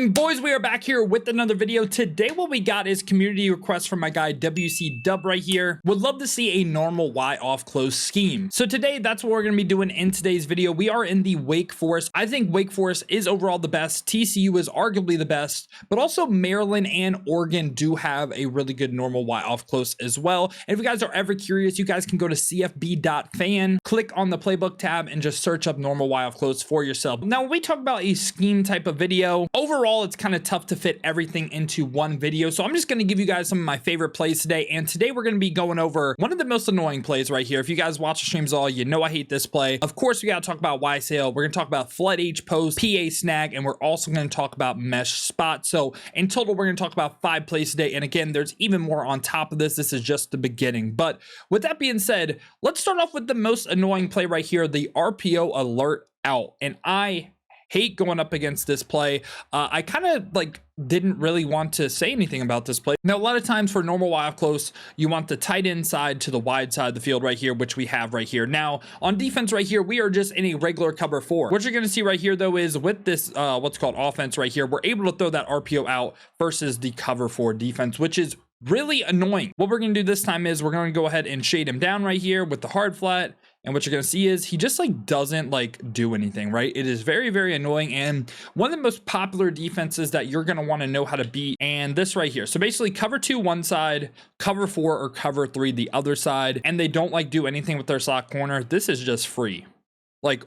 morning, boys. We are back here with another video. Today what we got is community requests from my guy WC Dub right here. Would love to see a normal Y off close scheme. So today that's what we're going to be doing in today's video. We are in the Wake Forest. I think Wake Forest is overall the best. TCU is arguably the best, but also Maryland and Oregon do have a really good normal Y off close as well. And if you guys are ever curious, you guys can go to cfb.fan, click on the playbook tab and just search up normal Y off close for yourself. Now when we talk about a scheme type of video, overall it's kind of tough to fit everything into one video, so I'm just going to give you guys some of my favorite plays today. And today we're going to be going over one of the most annoying plays right here. If you guys watch the streams all, you know I hate this play. Of course we got to talk about Y sail, we're going to talk about flood H post, PA snag, and we're also going to talk about mesh spot. So in total we're going to talk about 5 plays today, and again there's even more on top of this. This is just the beginning. But with that being said, let's start off with the most annoying play right here, the RPO alert out. And I hate going up against this play. I kind of didn't really want to say anything about this play. Now, a lot of times for normal Y off close, you want the tight end side to the wide side of the field right here, which we have right here. Now, on defense right here, we are just in a regular cover 4. What you're going to see right here, though, is with this what's called offense right here, we're able to throw that RPO out versus the cover 4 defense, which is really annoying. What we're going to do this time is we're going to go ahead and shade him down right here with the hard flat. And what you're going to see is he just doesn't do anything, right? It is very, very annoying. And one of the most popular defenses that you're going to want to know how to beat. And this right here. So basically cover 2 one side, cover 4 or cover 3 the other side. And they don't do anything with their slot corner. This is just free.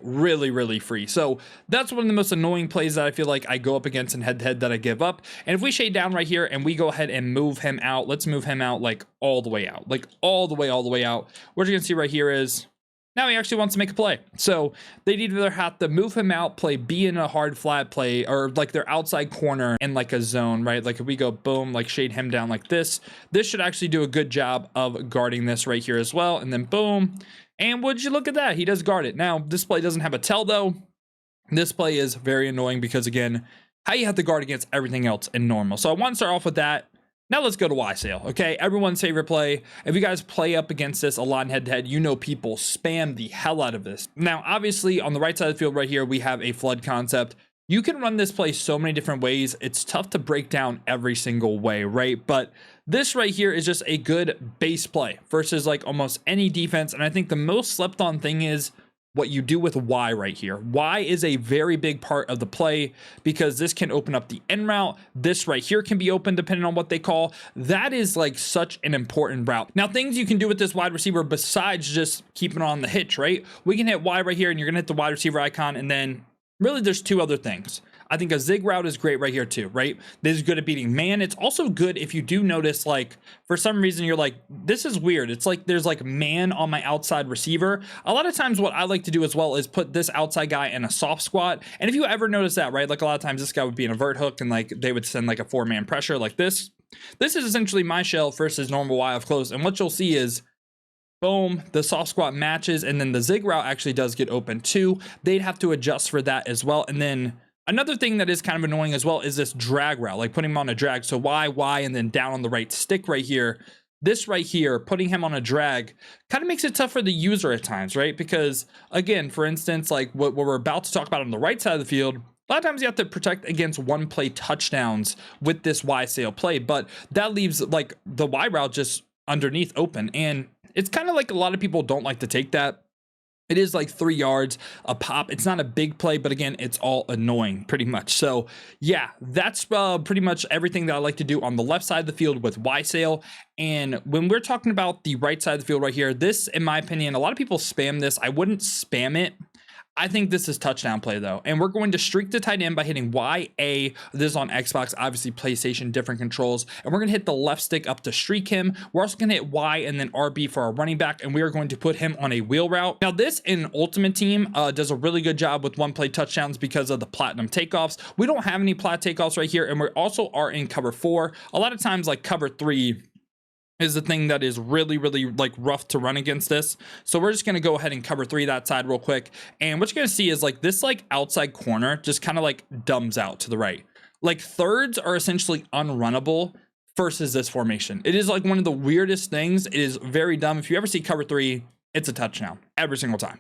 Really, really free. So that's one of the most annoying plays that I feel like I go up against in head-to-head that I give up. And if we shade down right here and we go ahead and move him out, let's move him out all the way out, all the way out. What you're gonna see right here is now he actually wants to make a play. So they'd either have to move him out, play B in a hard flat play, or their outside corner in a zone, right? If we go boom, shade him down like this should actually do a good job of guarding this right here as well. And then boom. And would you look at that? He does guard it. Now, this play doesn't have a tell though. This play is very annoying because again, how you have to guard against everything else in normal. So I want to start off with that. Now let's go to Y sail, okay? Everyone's favorite play. If you guys play up against this a lot in head-to-head, you know people spam the hell out of this. Now, obviously, on the right side of the field right here, we have a flood concept. You can run this play so many different ways. It's tough to break down every single way, right? But this right here is just a good base play versus almost any defense. And I think the most slept on thing is what you do with Y right here. Y is a very big part of the play because this can open up the end route. This right here can be open depending on what they call. That is such an important route. Now, things you can do with this wide receiver besides just keeping on the hitch, right? We can hit Y right here and you're gonna hit the wide receiver icon, and then really there's 2 other things. I think a zig route is great right here too, right? This is good at beating man. It's also good if you do notice, for some reason you're this is weird. It's there's man on my outside receiver. A lot of times what I like to do as well is put this outside guy in a soft squat. And if you ever notice that, right? A lot of times this guy would be in a vert hook and they would send a 4-man pressure like this. This is essentially my shell versus normal Y off close. And what you'll see is boom, the soft squat matches, and then the zig route actually does get open too. They'd have to adjust for that as well. And then another thing that is kind of annoying as well is this drag route, putting him on a drag. So Y, and then down on the right stick right here. This right here, putting him on a drag kind of makes it tough for the user at times, right? Because again, for instance, what we're about to talk about on the right side of the field, a lot of times you have to protect against 1-play touchdowns with this Y sail play, but that leaves the Y route just underneath open. And it's kind of a lot of people don't like to take that. It is 3 yards a pop. It's not a big play, but again, it's all annoying pretty much. So yeah, that's pretty much everything that I like to do on the left side of the field with Y sail. And when we're talking about the right side of the field right here, this, in my opinion, a lot of people spam this. I wouldn't spam it. I think this is touchdown play though. And we're going to streak the tight end by hitting YA. This is on Xbox, obviously PlayStation, different controls. And we're gonna hit the left stick up to streak him. We're also gonna hit Y and then RB for our running back. And we are going to put him on a wheel route. Now this in Ultimate Team does a really good job with 1-play touchdowns because of the platinum takeoffs. We don't have any plat takeoffs right here. And we also are in cover 4. A lot of times cover 3 is the thing that is really, really rough to run against this. So we're just gonna go ahead and cover 3 that side real quick. And what you're gonna see is this outside corner just kind of dumbs out to the right. Thirds are essentially unrunnable versus this formation. It is one of the weirdest things. It is very dumb. If you ever see cover 3, it's a touchdown every single time.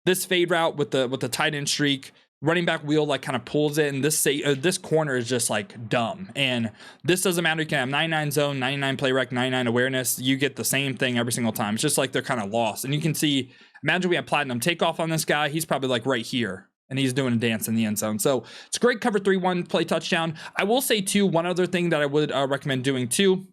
This fade route with the tight end streak, running back wheel like kind of pulls it, and this corner is just like dumb. And this doesn't matter. You can have 99 zone, 99 play rec, 99 awareness. You get the same thing every single time. It's just like they're kind of lost. And you can see, imagine we have platinum takeoff on this guy. He's probably like right here, and he's doing a dance in the end zone. So it's great cover 3-1 play touchdown. I will say too, one other thing that I would recommend doing too,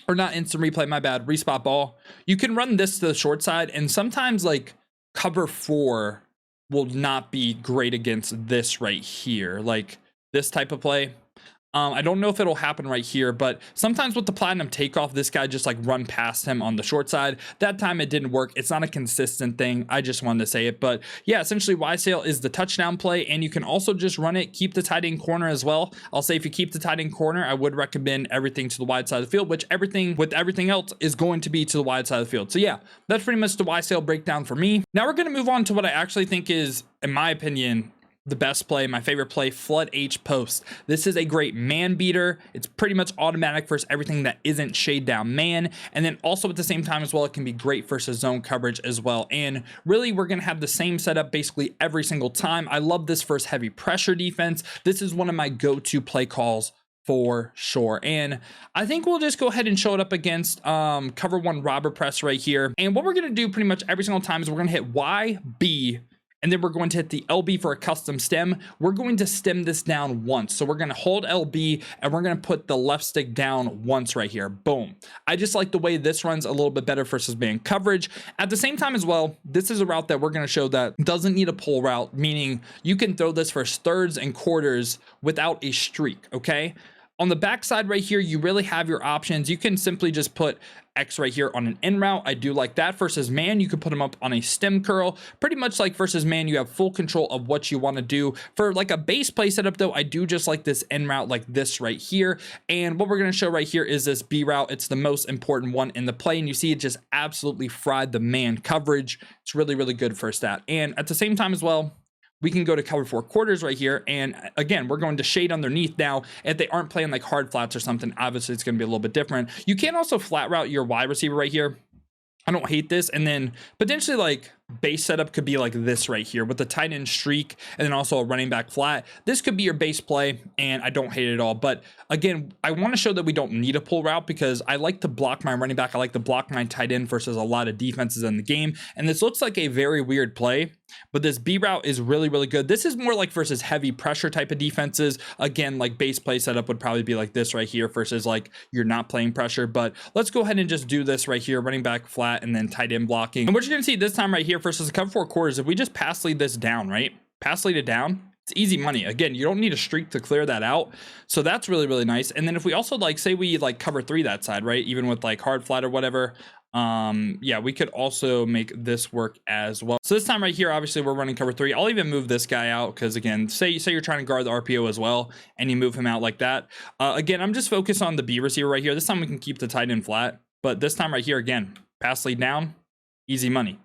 or not instant replay, my bad, respot ball. You can run this to the short side, and sometimes like cover 4 will not be great against this right here, like this type of play. I don't know if it'll happen right here, but sometimes with the platinum takeoff, this guy just like run past him on the short side. That time it didn't work. It's not a consistent thing. I just wanted to say it, but yeah, essentially Y sail is the touchdown play, and you can also just run it, keep the tight end corner as well. I'll say if you keep the tight end corner, I would recommend everything to the wide side of the field, which everything else is going to be to the wide side of the field. So yeah, that's pretty much the Y sail breakdown for me. Now we're going to move on to what I actually think is, in my opinion, the best play, my favorite play, flood H post. This is a great man beater. It's pretty much automatic versus everything that isn't shade down man. And then also at the same time as well, it can be great versus zone coverage as well. And really, we're going to have the same setup basically every single time. I love this versus heavy pressure defense. This is one of my go-to play calls for sure. And I think we'll just go ahead and show it up against cover 1 robber press right here. And what we're going to do pretty much every single time is we're going to hit Y, B, and then we're going to hit the LB for a custom stem. We're going to stem this down once. So we're going to hold LB, and we're going to put the left stick down once right here. Boom. I just like the way this runs a little bit better versus man coverage. At the same time as well, this is a route that we're going to show that doesn't need a pull route, meaning you can throw this for thirds and quarters without a streak, okay? On the backside right here, you really have your options. You can simply just put X right here on an in route. I do like that. Versus man, you could put them up on a stem curl. Pretty much like versus man, you have full control of what you want to do. For like a base play setup though, I do just like this in route like this right here. And what we're going to show right here is this B route. It's the most important one in the play. And you see it just absolutely fried the man coverage. It's really, really good for that. And at the same time as well, we can go to cover 4 quarters right here. And again, we're going to shade underneath. Now, if they aren't playing like hard flats or something, obviously it's going to be a little bit different. You can also flat route your wide receiver right here. I don't hate this. And then potentially like base setup could be like this right here with the tight end streak and then also a running back flat. This could be your base play, and I don't hate it at all. But again, I want to show that we don't need a pull route because I like to block my running back. I like to block my tight end versus a lot of defenses in the game. And this looks like a very weird play, but this B route is really, really good. This is more like versus heavy pressure type of defenses. Again, like base play setup would probably be like this right here versus like you're not playing pressure. But let's go ahead and just do this right here, running back flat and then tight end blocking. And what you're going to see this time right here versus a cover 4 quarters, if we just pass lead this down, right? Pass lead it down. It's easy money. Again, you don't need a streak to clear that out. So that's really, really nice. And then if we also like, say we like cover 3 that side, right? Even with like hard flat or whatever. Yeah, we could also make this work as well. So this time right here, obviously we're running cover 3. I'll even move this guy out because again, say you're trying to guard the RPO as well and you move him out like that. Again, I'm just focused on the B receiver right here. This time we can keep the tight end flat, but this time right here, again, pass lead down, easy money.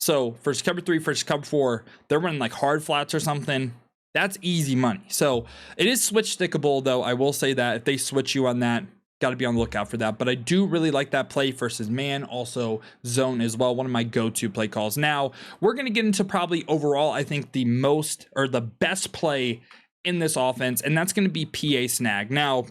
So first cover 3, first cover 4, they're running like hard flats or something. That's easy money. So it is switch stickable though. I will say that if they switch you on that, got to be on the lookout for that. But I do really like that play versus man, also zone as well. One of my go-to play calls. Now we're going to get into probably overall, I think the most or the best play in this offense, and that's going to be PA snag. Now,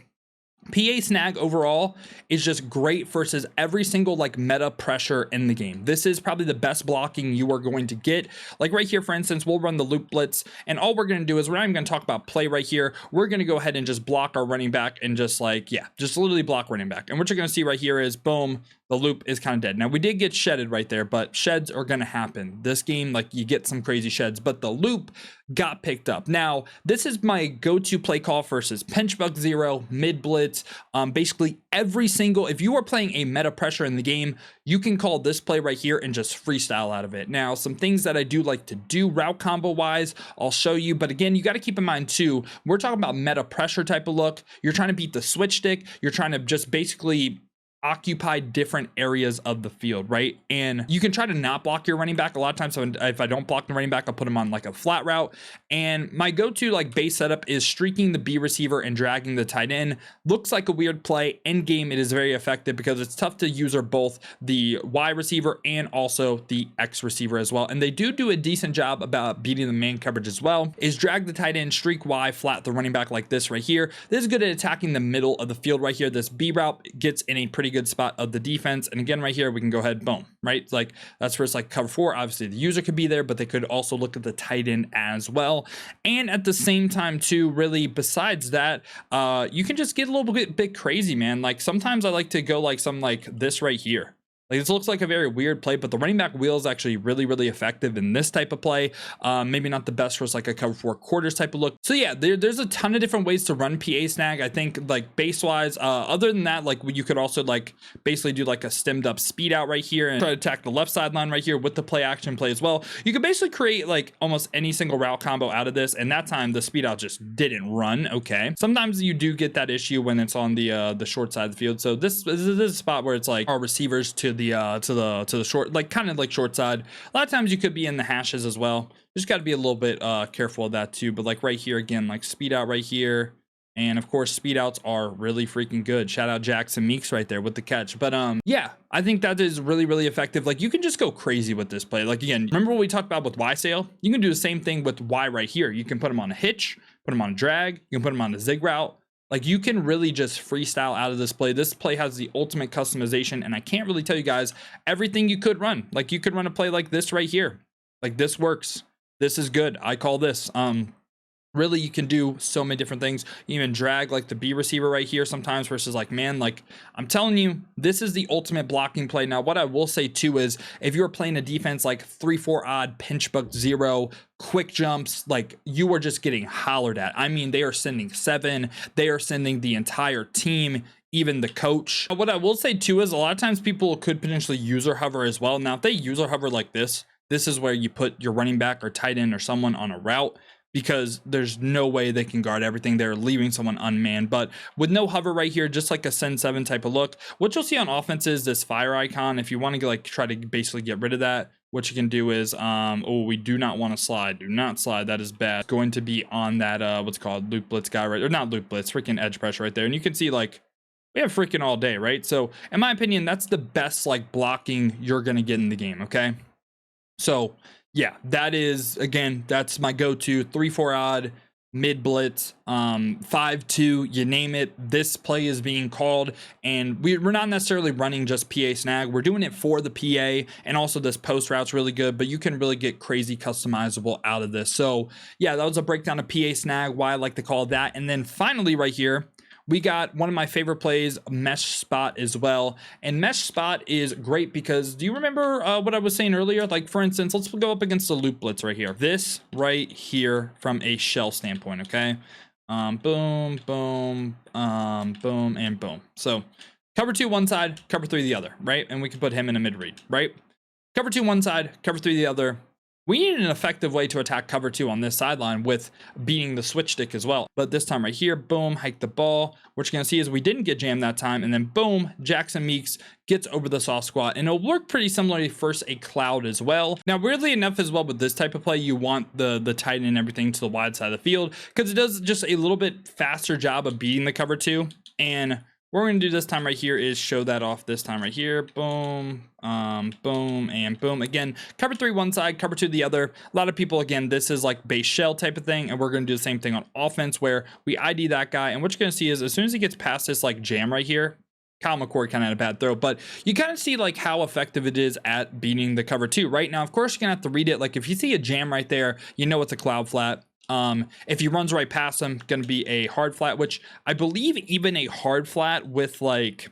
PA snag overall is just great versus every single like meta pressure in the game. This is probably the best blocking you are going to get. Like right here, for instance, we'll run the loop blitz, and all we're going to do is we're not even going to talk about play right here. We're going to go ahead and just block our running back and just like, yeah, just literally block running back. And what you're going to see right here is boom, the loop is kind of dead. Now we did get shedded right there, but sheds are going to happen. This game, like you get some crazy sheds, but the loop got picked up. Now this is my go-to play call versus pinch buck 0, mid blitz. Basically every single, if you are playing a meta pressure in the game, you can call this play right here and just freestyle out of it. Now, some things that I do like to do route combo wise, I'll show you. But again, you got to keep in mind too, we're talking about meta pressure type of look. You're trying to beat the switch stick. You're trying to just basically occupy different areas of the field, right? And you can try to not block your running back. A lot of times if I don't block the running back, I'll put him on like a flat route. And my go-to like base setup is streaking the B receiver and dragging the tight end. Looks like a weird play. End game, it is very effective because it's tough to user both the Y receiver and also the X receiver as well. And they do a decent job about beating the man coverage as well. Is drag the tight end, streak Y, flat the running back like this right here. This is good at attacking the middle of the field right here. This B route gets in a pretty good spot of the defense. And again, right here, we can go ahead, boom, right? Like that's where it's like cover 4. Obviously the user could be there, but they could also look at the tight end as well. And at the same time too, really besides that, you can just get a little bit crazy, man. Like sometimes I like to go like some like this right here. Like this looks like a very weird play, but the running back wheel is actually really effective in this type of play. Maybe not the best for like a cover 4 quarters type of look. So yeah, there's a ton of different ways to run PA snag. I think like base wise, other than that, like you could also like basically do like a stemmed up speed out right here and try to attack the left sideline right here with the play action play as well. You could basically create like almost any single route combo out of this. And that time the speed out just didn't run. Okay. Sometimes you do get that issue when it's on the short side of the field. So this is a spot where it's like our receivers to the short, like kind of like short side. A lot of times you could be in the hashes as well. Just got to be a little bit careful of that too. But like right here again, like speed out right here, and of course speed outs are really freaking good. Shout out Jackson Meeks right there with the catch. But yeah, I think that is really effective. Like you can just go crazy with this play. Like again, remember what we talked about with Y sail? You can do the same thing with Y right here. You can put him on a hitch, put him on a drag, you can put him on a zig route. Like you can really just freestyle out of this play. This play has the ultimate customization, and I can't really tell you guys everything you could run. Like you could run a play like this right here. Like this works. This is good. I call this. Really, you can do so many different things. You even drag like the B receiver right here sometimes versus like, man, like I'm telling you, this is the ultimate blocking play. Now, what I will say too is if you're playing a defense like 3-4 odd, pinch book 0, quick jumps, like you are just getting hollered at. I mean, they are sending 7. They are sending the entire team, even the coach. What I will say too is a lot of times people could potentially user hover as well. Now, if they user hover like this is where you put your running back or tight end or someone on a route, because there's no way they can guard everything. They're leaving someone unmanned. But with no hover right here, just like a send 7 type of look, what you'll see on offense is this fire icon. If you want to like try to basically get rid of that, what you can do is, oh, we do not want to slide. Do not slide. That is bad. It's going to be on that, what's called loop blitz guy, right? Or not loop blitz, freaking edge pressure right there. And you can see like, we have freaking all day, right? So in my opinion, that's the best like blocking you're going to get in the game. Okay. So yeah, that is, again, that's my go-to 3-4 odd mid blitz, 5-2, you name it. This play is being called, and we're not necessarily running just PA snag. We're doing it for the PA, and also this post route's really good, but you can really get crazy customizable out of this. So yeah, that was a breakdown of PA snag, why I like to call that. And then finally right here, we got one of my favorite plays, mesh spot as well. And mesh spot is great because do you remember what I was saying earlier? Like for instance, let's go up against the loop blitz right here. This right here from a shell standpoint, okay? Boom, boom, boom, and boom. So cover 2 one side, cover 3 the other, right? And we can put him in a mid read, right? Cover 2 one side, cover 3 the other. We need an effective way to attack cover 2 on this sideline with beating the switch stick as well. But this time right here, boom, hike the ball. What you're going to see is we didn't get jammed that time. And then boom, Jackson Meeks gets over the soft squat. And it'll work pretty similarly first a cloud as well. Now, weirdly enough as well with this type of play, you want the tight end and everything to the wide side of the field because it does just a little bit faster job of beating the cover 2. And what we're going to do this time right here is show that off this time right here. Boom, boom, and boom. Again, cover 3 one side, cover 2 the other. A lot of people, again, this is like base shell type of thing, and we're going to do the same thing on offense where we ID that guy. And what you're going to see is as soon as he gets past this like jam right here, Kyle McCord kind of had a bad throw, but you kind of see like how effective it is at beating the cover 2. Right now, of course, you're going to have to read it. Like if you see a jam right there, you know it's a cloud flat. If he runs right past him, going to be a hard flat, which I believe even a hard flat with like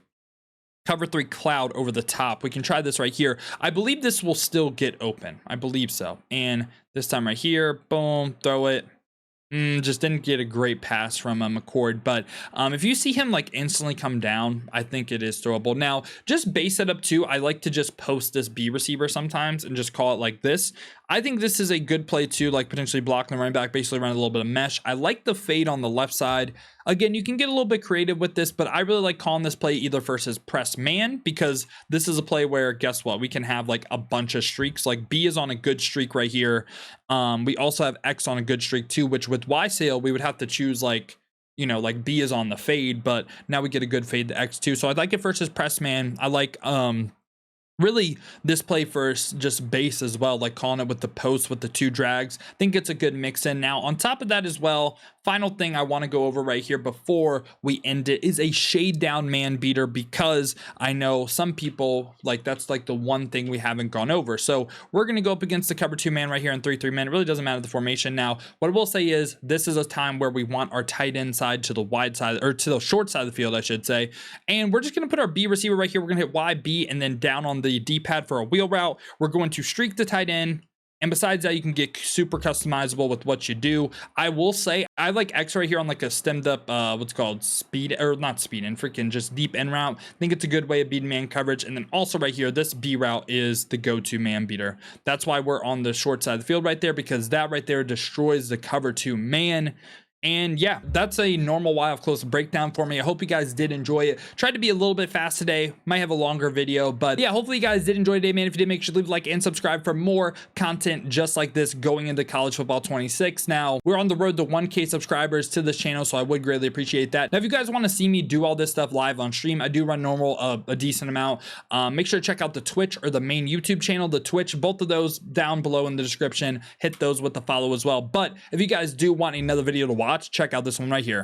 cover 3 cloud over the top. We can try this right here. I believe this will still get open. I believe so. And this time right here, boom, throw it. Just didn't get a great pass from McCord, but if you see him like instantly come down, I think it is throwable. Now, just base setup too, I like to just post this B receiver sometimes and just call it like this. I think this is a good play too, like potentially blocking the running back, basically running a little bit of mesh. I like the fade on the left side. Again, you can get a little bit creative with this, but I really like calling this play either versus press man, because this is a play where, guess what, we can have like a bunch of streaks. Like B is on a good streak right here. We also have X on a good streak too, which with Y sail, we would have to choose like, you know, like B is on the fade, but now we get a good fade to X too. So I like it versus press man. I like, really this play first just base as well, like calling it with the post with the 2 drags. I think it's a good mix in. Now on top of that as well, final thing I want to go over right here before we end it is a shade down man beater, because I know some people like that's like the one thing we haven't gone over. So we're going to go up against the cover 2 man right here in 3-3 man. It really doesn't matter the formation. Now what I will say is this is a time where we want our tight end side to the wide side, or to the short side of the field I should say, and we're just going to put our B receiver right here. We're going to hit Y, B, and then down on the D-pad for a wheel route. We're going to streak the tight end, and besides that, you can get super customizable with what you do. I will say I like X right here on like a stemmed up what's called speed, or not speed and freaking just deep end route. I think it's a good way of beating man coverage. And then also right here, this B route is the go-to man beater. That's why we're on the short side of the field right there, because that right there destroys the cover 2 man. And yeah, that's a normal Y off close breakdown for me. I hope you guys did enjoy it. Tried to be a little bit fast today. Might have a longer video, but yeah, hopefully you guys did enjoy today, man. If you did, make sure to leave a like and subscribe for more content just like this going into college football 26. Now, we're on the road to 1K subscribers to this channel, so I would greatly appreciate that. Now, if you guys want to see me do all this stuff live on stream, I do run normal a decent amount. Make sure to check out the Twitch or the main YouTube channel, the Twitch, both of those down below in the description. Hit those with the follow as well. But if you guys do want another video to watch, check out this one right here.